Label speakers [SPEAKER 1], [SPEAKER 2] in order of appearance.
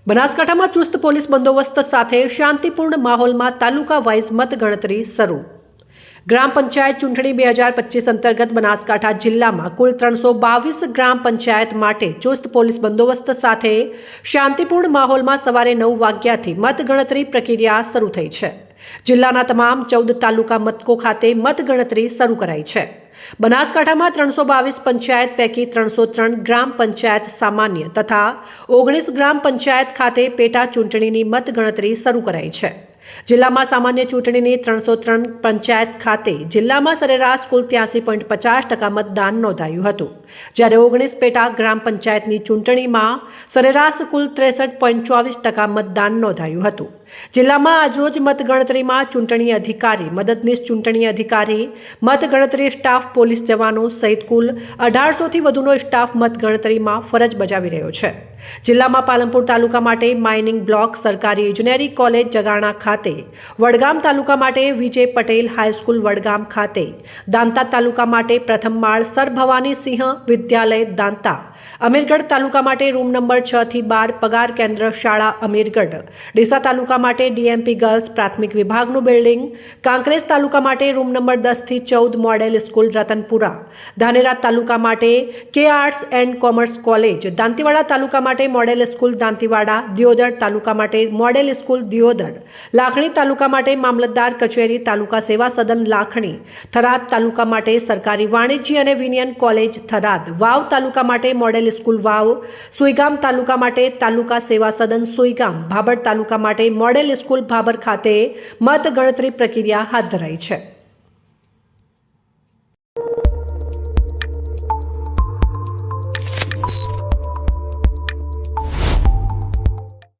[SPEAKER 1] બનાસકાંઠામાં ચુસ્ત પોલીસ બંદોબસ્ત સાથે શાંતિપૂર્ણ માહોલમાં તાલુકા વાઇઝ મતગણતરી શરૂ. ગ્રામ પંચાયત ચૂંટણી 2025 અંતર્ગત બનાસકાંઠા જિલ્લામાં કુલ 322 ગ્રામ પંચાયત માટે ચુસ્ત પોલીસ બંદોબસ્ત સાથે શાંતિપૂર્ણ માહોલમાં સવારે 9 વાગ્યાથી મતગણતરી પ્રક્રિયા શરૂ થઈ છે. જિલ્લાના તમામ 14 તાલુકા મથકો ખાતે મતગણતરી શરૂ કરાઈ છે. બનાસકાંઠામાં 322 પંચાયત પૈકી 303 ગ્રામ પંચાયત સામાન્ય તથા 19 ગ્રામ પંચાયત ખાતે પેટા ચૂંટણીની મતગણતરી શરૂ કરાઈ છે. જિલ્લામાં સામાન્ય ચૂંટણીની 303 પંચાયત ખાતે જિલ્લામાં સરેરાશ કુલ 83.50% મતદાન નોંધાયું હતું, જ્યારે 19 પેટા ગ્રામ પંચાયતની ચૂંટણીમાં સરેરાશ કુલ 63.24% મતદાન નોંધાયું હતું. જિલ્લામાં આજરોજ મતગણતરીમાં ચૂંટણી અધિકારી, મદદનીશ ચૂંટણી અધિકારી, મતગણતરી સ્ટાફ, પોલીસ જવાનો સહિત કુલ 1800થી વધુનો સ્ટાફ મતગણતરીમાં ફરજ બજાવી રહ્યો છે. જિલ્લામાં પાલનપુર તાલુકા માટે માઇનિંગ બ્લોક સરકારી ઇજનેરી કોલેજ જગાણા ખાતે, વડગામ તાલુકા માટે વિજય પટેલ હાઈસ્કૂલ વડગામ ખાતે, દાંતા તાલુકા માટે પ્રથમ માળ સર ભવાની સિંહ વિદ્યાલય દાંતા, અમીરગઢ તાલુકા માટે રૂમ નંબર 6 થી 12 પગાર કેન્દ્ર શાળા અમીરગઢ, ડીસા તાલુકા માટે ડીએમપી ગર્લ્સ પ્રાથમિક વિભાગનું બિલ્ડિંગ, કાંકરેજ તાલુકા માટે રૂમ નંબર 10 થી 14 મોડેલ સ્કૂલ રતનપુરા, ધાનેરા તાલુકા માટે કે arts and commerce college, Dantiwada taluka માટે મોડેલ સ્કૂલ દાંતીવાડા, દિયોદર તાલુકા માટે મોડેલ સ્કૂલ દિયોદર, લાખણી તાલુકા માટે મામલતદાર કચેરી તાલુકા સેવા સદન લાખણી, થરાદ તાલુકા માટે સરકારી વાણિજ્ય અને વિનયન કોલેજ થરાદ, વાવ તાલુકા માટે મોડેલ સ્કૂલ વાવ, સુઈગામ તાલુકા માટે તાલુકા સેવા સદન સુઈગામ, ભાભર તાલુકા માટે મોડેલ સ્કૂલ ભાભર ખાતે મતગણતરી પ્રક્રિયા હાથ ધરાઈ છે.